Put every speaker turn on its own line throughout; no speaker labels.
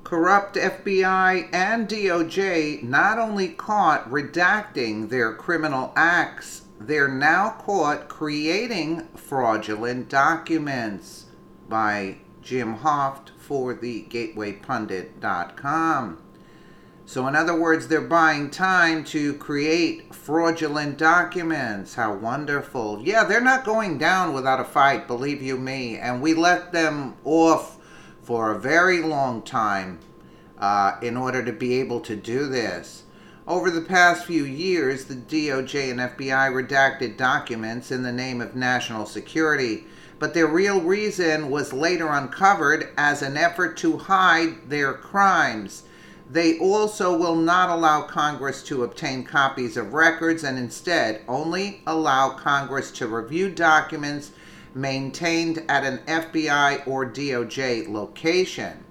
Corrupt FBI and DOJ not only caught redacting their criminal acts, they're now caught creating fraudulent documents, by Jim Hoft for the GatewayPundit.com. So in other words, they're buying time to create fraudulent documents. How wonderful. Yeah, they're not going down without a fight, believe you me. And we let them off for a very long time in order to be able to do this. Over the past few years, the DOJ and FBI redacted documents in the name of national security, but their real reason was later uncovered as an effort to hide their crimes. They also will not allow Congress to obtain copies of records and instead only allow Congress to review documents maintained at an FBI or DOJ location.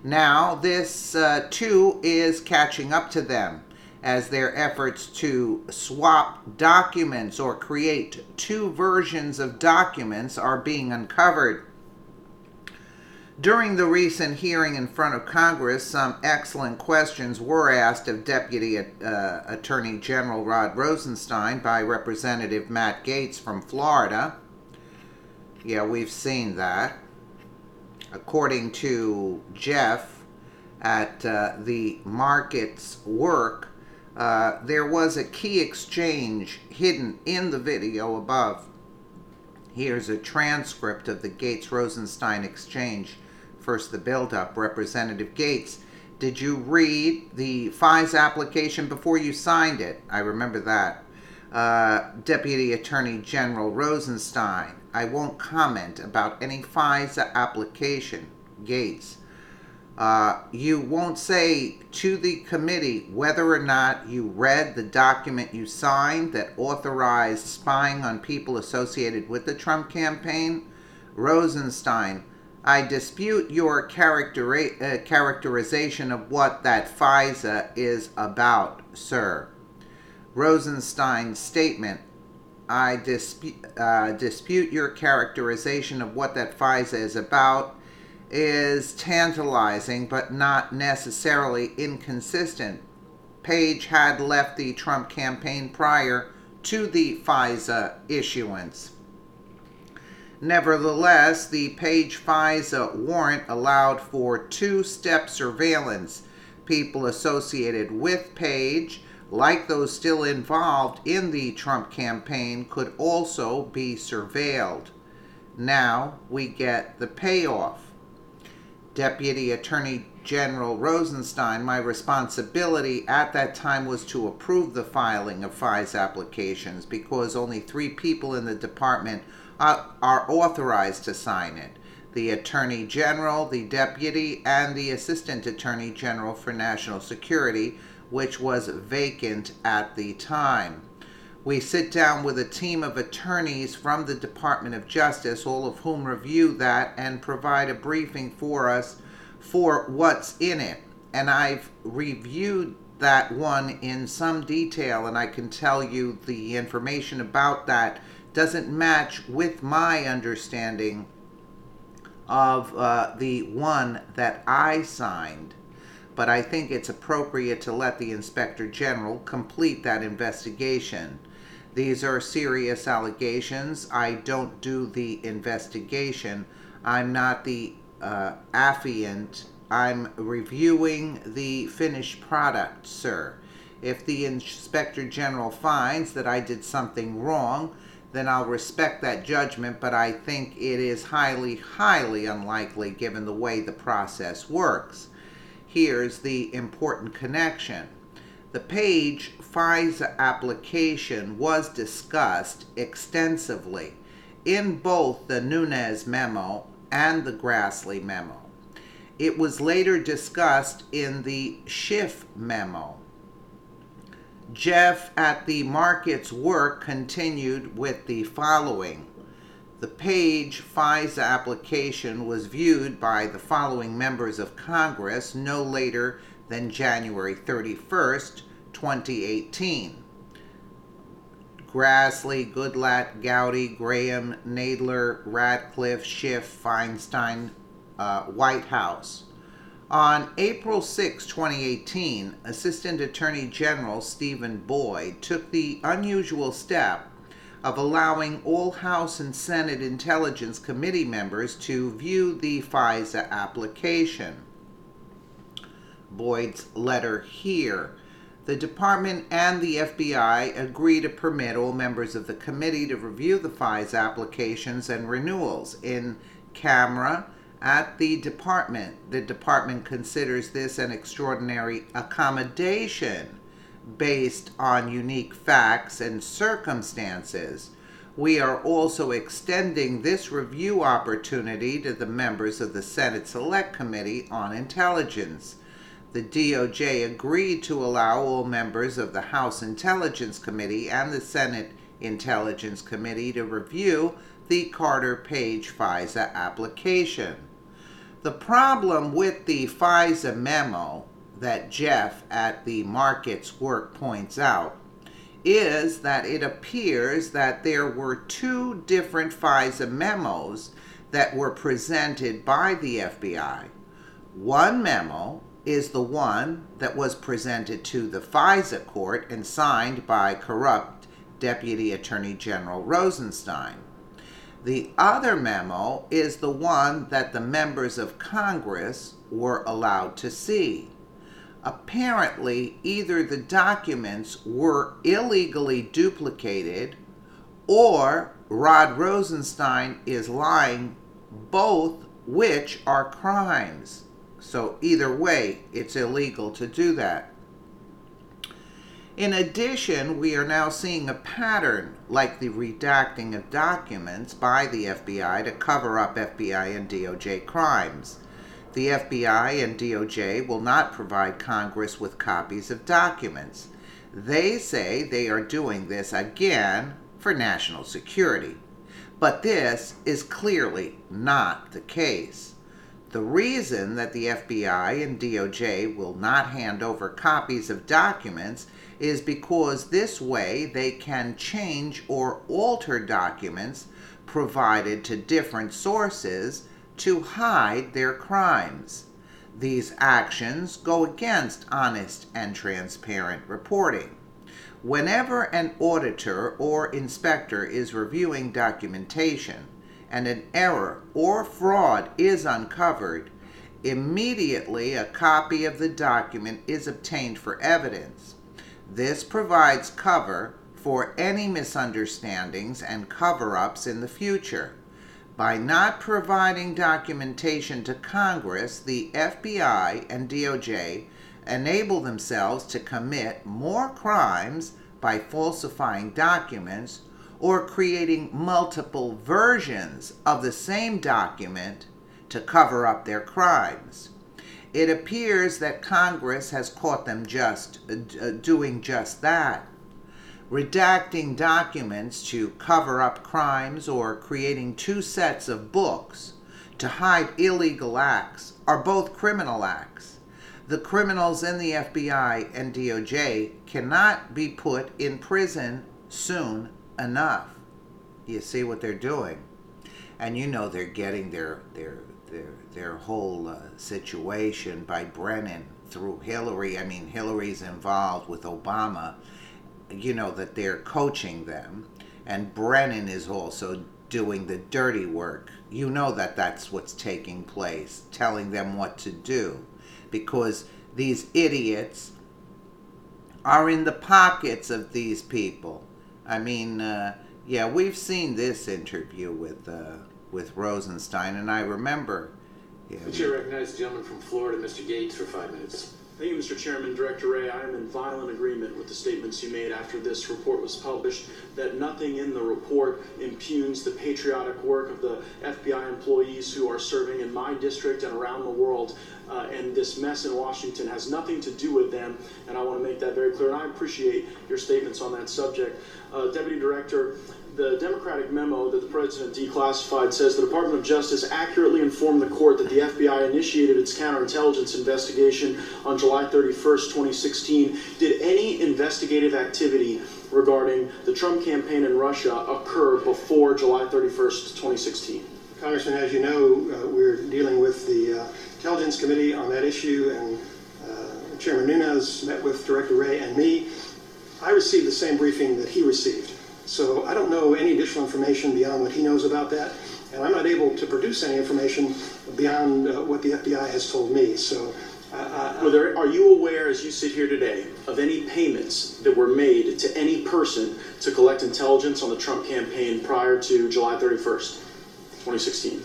Now, this too is catching up to them as their efforts to swap documents or create two versions of documents are being uncovered. During the recent hearing in front of Congress, some excellent questions were asked of Deputy Attorney General Rod Rosenstein by Representative Matt Gaetz from Florida. Yeah, we've seen that. According to Jeff at the Markets Work, there was a key exchange hidden in the video above. Here's a transcript of the Gaetz-Rosenstein exchange. First, the build-up. Representative Gaetz, did you read the FISA application before you signed it? I remember that. Deputy Attorney General Rosenstein, I won't comment about any FISA application. Gaetz, you won't say to the committee whether or not you read the document you signed that authorized spying on people associated with the Trump campaign? Rosenstein, I dispute your characterization of what that FISA is about, sir. Rosenstein's statement, I dispute your characterization of what that FISA is about, is tantalizing but not necessarily inconsistent. Page had left the Trump campaign prior to the FISA issuance. Nevertheless, the Page FISA warrant allowed for two-step surveillance. People associated with Page, like those still involved in the Trump campaign, could also be surveilled. Now we get the payoff. Deputy Attorney General Rosenstein, my responsibility at that time was to approve the filing of FISA applications because only 3 people in the department are authorized to sign it: the Attorney General, the Deputy, and the Assistant Attorney General for National Security, which was vacant at the time. We sit down with a team of attorneys from the Department of Justice, all of whom review that and provide a briefing for us for what's in it. And I've reviewed that one in some detail, and I can tell you the information about that doesn't match with my understanding of the one that I signed. But I think it's appropriate to let the Inspector General complete that investigation. These are serious allegations. I don't do the investigation. I'm not the affiant. I'm reviewing the finished product, sir. If the Inspector General finds that I did something wrong, then I'll respect that judgment, but I think it is highly, highly unlikely given the way the process works. Here's the important connection. The Page FISA application was discussed extensively in both the Nunes memo and the Grassley memo. It was later discussed in the Schiff memo. Jeff at the Markets Work continued with the following. The Page FISA application was viewed by the following members of Congress no later than January 31st, 2018. Grassley, Goodlatte, Gowdy, Graham, Nadler, Ratcliffe, Schiff, Feinstein, White House. On April 6, 2018, Assistant Attorney General Stephen Boyd took the unusual step of allowing all House and Senate Intelligence Committee members to view the FISA application. Boyd's letter here. The Department and the FBI agree to permit all members of the committee to review the FISA applications and renewals in camera at the department. The department considers this an extraordinary accommodation based on unique facts and circumstances. We are also extending this review opportunity to the members of the Senate Select Committee on Intelligence. The DOJ agreed to allow all members of the House Intelligence Committee and the Senate Intelligence Committee to review the Carter Page FISA application. The problem with the FISA memo that Jeff at the Markets Work points out is that it appears that there were two different FISA memos that were presented by the FBI. One memo is the one that was presented to the FISA court and signed by corrupt Deputy Attorney General Rosenstein. The other memo is the one that the members of Congress were allowed to see. Apparently, either the documents were illegally duplicated or Rod Rosenstein is lying, both which are crimes. So either way, it's illegal to do that. In addition, we are now seeing a pattern like the redacting of documents by the FBI to cover up FBI and DOJ crimes. The FBI and DOJ will not provide Congress with copies of documents. They say they are doing this again for national security. But this is clearly not the case. The reason that the FBI and DOJ will not hand over copies of documents is because this way they can change or alter documents provided to different sources to hide their crimes. These actions go against honest and transparent reporting. Whenever an auditor or inspector is reviewing documentation and an error or fraud is uncovered, immediately a copy of the document is obtained for evidence. This provides cover for any misunderstandings and cover-ups in the future. By not providing documentation to Congress, the FBI and DOJ enable themselves to commit more crimes by falsifying documents or creating multiple versions of the same document to cover up their crimes. It appears that Congress has caught them doing just that. Redacting documents to cover up crimes or creating two sets of books to hide illegal acts are both criminal acts. The criminals in the FBI and DOJ cannot be put in prison soon enough. You see what they're doing? And you know they're getting their whole situation by Brennan through Hillary. I mean, Hillary's involved with Obama. You know that they're coaching them, and Brennan is also doing the dirty work. You know that that's what's taking place, telling them what to do, because these idiots are in the pockets of these people. I mean, yeah, we've seen this interview with Rosenstein, and I remember.
The chair recognizes the gentleman from Florida, Mr. Gaetz, for 5 minutes.
Thank you, Mr. Chairman. Director Wray, I am in violent agreement with the statements you made after this report was published, that nothing in the report impugns the patriotic work of the FBI employees who are serving in my district and around the world. And this mess in Washington has nothing to do with them, and I want to make that very clear. And I appreciate your statements on that subject. Deputy Director, the Democratic memo that the President declassified says the Department of Justice accurately informed the court that the FBI initiated its counterintelligence investigation on July 31st, 2016. Did any investigative activity regarding the Trump campaign in Russia occur before July 31st, 2016?
Congressman, as you know, we're dealing with the Intelligence Committee on that issue, and Chairman Nunes met with Director Wray and me. I received the same briefing that he received. So I don't know any additional information beyond what he knows about that, and I'm not able to produce any information beyond what the FBI has told me. So,
are you aware, as you sit here today, of any payments that were made to any person to collect intelligence on the Trump campaign prior to July 31st, 2016?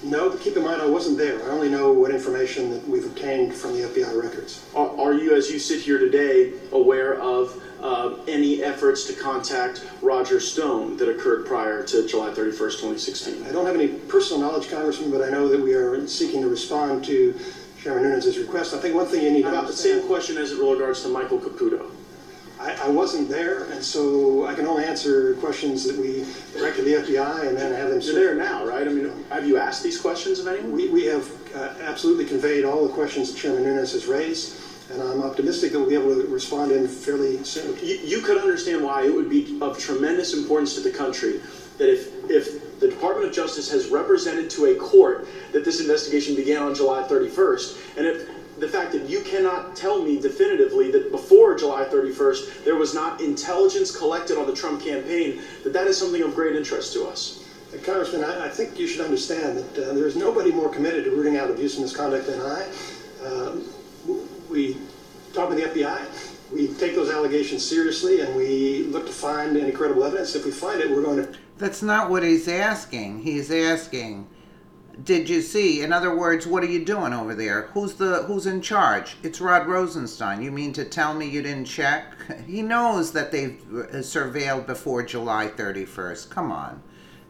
No, but keep in mind I wasn't there. I only know what information that we've obtained from the FBI records.
Are you, as you sit here today, aware of any efforts to contact Roger Stone that occurred prior to July 31st, 2016?
I don't have any personal knowledge, Congressman, but I know that we are seeking to respond to Chairman Nunes' request. I think one thing you need to
understand. About the same question as it regards to Michael Caputo.
I wasn't there, and so I can only answer questions that we direct to the FBI and then have them.
You're there now, right? I mean, have you asked these questions of anyone?
We have absolutely conveyed all the questions that Chairman Nunes has raised, and I'm optimistic that we'll be able to respond in fairly soon.
You could understand why it would be of tremendous importance to the country that if the Department of Justice has represented to a court that this investigation began on July 31st, and if the fact that you cannot tell me definitively that before July 31st there was not intelligence collected on the Trump campaign, that is something of great interest to us.
Congressman, I think you should understand that there is nobody more committed to rooting out abuse and misconduct than I. We talk with the FBI, we take those allegations seriously, and we look to find any credible evidence. If we find it, we're going to...
That's not what he's asking. He's asking, did you see? In other words, what are you doing over there? Who's in charge? It's Rod Rosenstein. You mean to tell me you didn't check? He knows that they've surveilled before July 31st. Come on.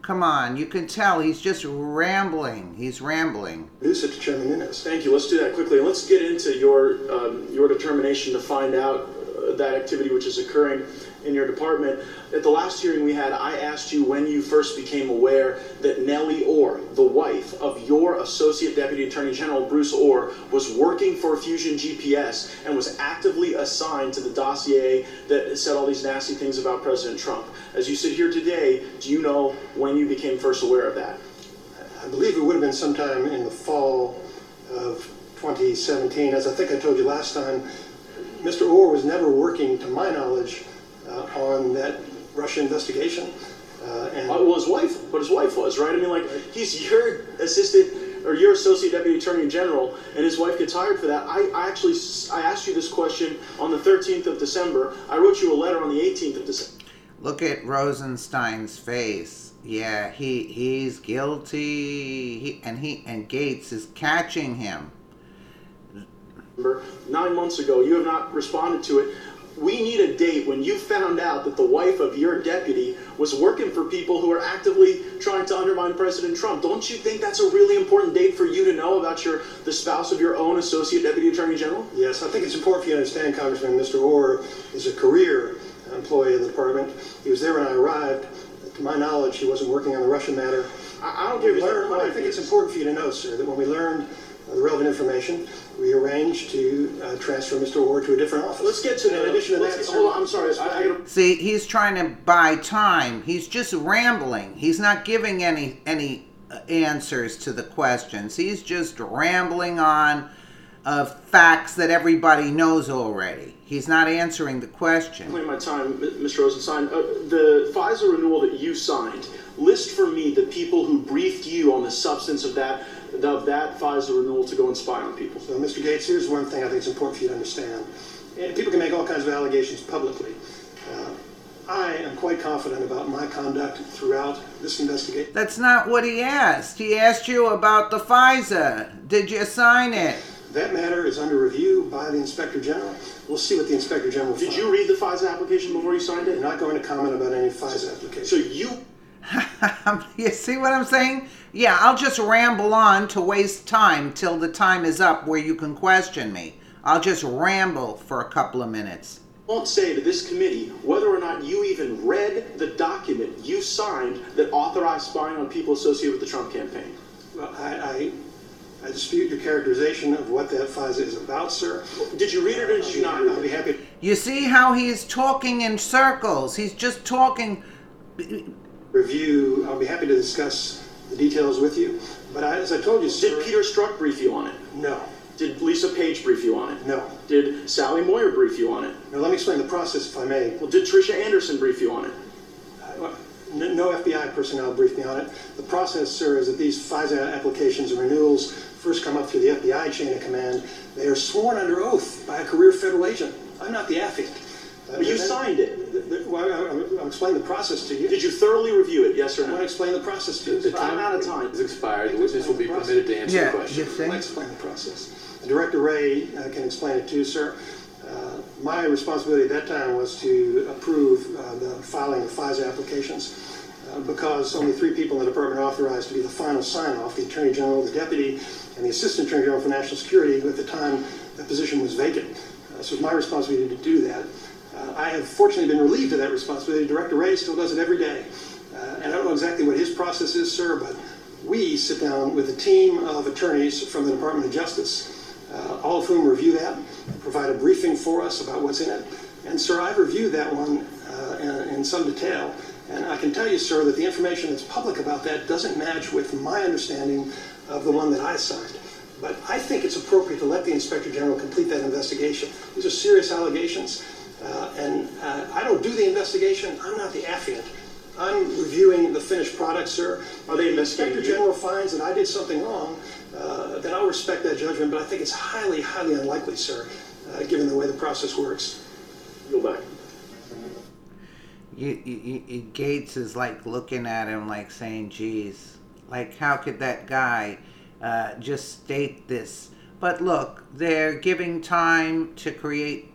Come on. You can tell he's just rambling. He's rambling.
Produce it to Chairman Nunes.
Thank you. Let's do that quickly. And let's get into your determination to find out that activity which is occurring in your department. At the last hearing we had, I asked you when you first became aware that Nellie Orr, the wife of your Associate Deputy Attorney General Bruce Orr, was working for Fusion GPS and was actively assigned to the dossier that said all these nasty things about President Trump. As you sit here today, do you know when you became first aware of that?
I believe it would have been sometime in the fall of 2017. As I think I told you last time, Mr. Orr was never working, to my knowledge, on that Russia investigation.
Well, his wife was, right? I mean, like, he's your assistant or your associate deputy attorney general, and his wife gets hired for that. I asked you this question on the 13th of December. I wrote you a letter on the 18th of December.
Look at Rosenstein's face. Yeah, he's guilty. And Gaetz is catching him.
9 months ago, you have not responded to it. We need a date when you found out that the wife of your deputy was working for people who are actively trying to undermine President Trump. Don't you think that's a really important date for you to know about the spouse of your own Associate Deputy Attorney General?
Yes, I think it's important for you to understand, Congressman, Mr. Orr is a career employee of the department. He was there when I arrived. To my knowledge, he wasn't working on the Russian matter.
I don't care if
I think it's important for you to know, sir, that when we learned the relevant information, we arranged to transfer Mr. Orr to a different office.
Let's get to
in addition to that.
Hold on, I'm sorry.
See, he's trying to buy time. He's just rambling. He's not giving any answers to the questions. He's just rambling on of facts that everybody knows already. He's not answering the question.
My time, Mr. Rosenstein. The FISA renewal that you signed, list for me the people who briefed you on the substance of that FISA renewal to go and spy on people.
So, Mr. Gaetz, here's one thing I think it's important for you to understand. And people can make all kinds of allegations publicly. I am quite confident about my conduct throughout this investigation.
That's not what he asked. He asked you about the FISA. Did you sign it?
That matter is under review by the Inspector General. We'll see what the Inspector General finds.
Did you read the FISA application before you signed it?
I'm not going to comment about any FISA application.
So you...
You see what I'm saying? Yeah, I'll just ramble on to waste time till the time is up where you can question me. I'll just ramble for a couple of minutes.
Won't say to this committee whether or not you even read the document you signed that authorized spying on people associated with the Trump campaign.
Well, I dispute your characterization of what that FISA is about, sir.
Did you read it or did you not?
I'll be happy.
You see how he's talking in circles? He's just talking...
Review. I'll be happy to discuss the details with you. But as I told you, sir...
Did Peter Strzok brief you on it?
No.
Did Lisa Page brief you on it?
No.
Did Sally Moyer brief you on it?
Now, let me explain the process, if I may.
Well, did Tricia Anderson brief you on it?
No FBI personnel briefed me on it. The process, sir, is that these FISA applications and renewals first come up through the FBI chain of command. They are sworn under oath by a career federal agent. I'm not the affiant.
But you signed it.
I'll explain the process to you.
Did you thoroughly review it, yes or
I want
no?
to explain the process to you.
The
I'm
time
out of time.
has expired. The witness will be permitted to answer the question.
you
I'll
think?
explain the process. Director Ray can explain it too, sir. My responsibility at that time was to approve the filing of FISA applications because only 3 people in the department authorized to be the final sign-off, the Attorney General, the Deputy, and the Assistant Attorney General for National Security. At the time, that position was vacant. So it was my responsibility to do that. I have fortunately been relieved of that responsibility. Director Ray still does it every day. And I don't know exactly what his process is, sir, but we sit down with a team of attorneys from the Department of Justice, all of whom review that, provide a briefing for us about what's in it. And, sir, I've reviewed that one in some detail. And I can tell you, sir, that the information that's public about that doesn't match with my understanding of the one that I signed. But I think it's appropriate to let the Inspector General complete that investigation. These are serious allegations. I don't do the investigation. I'm not the affiant. I'm reviewing the finished product, sir.
Are they
If the Inspector
investigating you?
General finds that I did something wrong, then I'll respect that judgment, but I think it's highly, highly unlikely, sir, given the way the process works.
Go back.
Gaetz is like looking at him like saying, geez, like how could that guy just state this? But look, they're giving time to create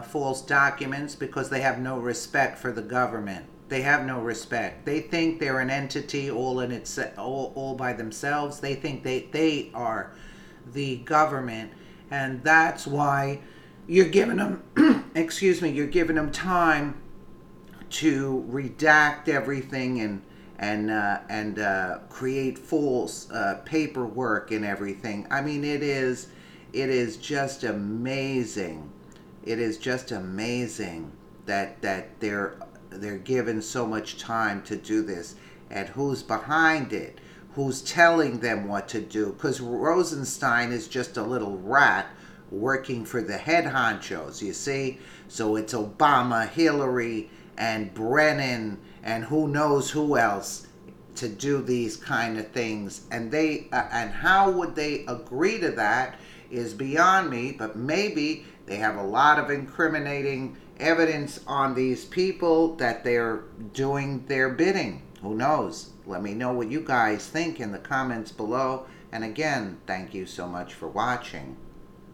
false documents because they have no respect for the government. They have no respect. They think they're an entity all by themselves. They think they are the government, and that's why you're giving them, you're giving them time to redact everything and create false paperwork and everything. I mean, it is just amazing. It is just amazing that they're given so much time to do this, and who's behind it, who's telling them what to do, because Rosenstein is just a little rat working for the head honchos, you see? So it's Obama, Hillary, and Brennan, and who knows who else to do these kind of things. And and how would they agree to that is beyond me, but maybe they have a lot of incriminating evidence on these people that they're doing their bidding. Who knows? Let me know what you guys think in the comments below. And again, thank you so much for watching.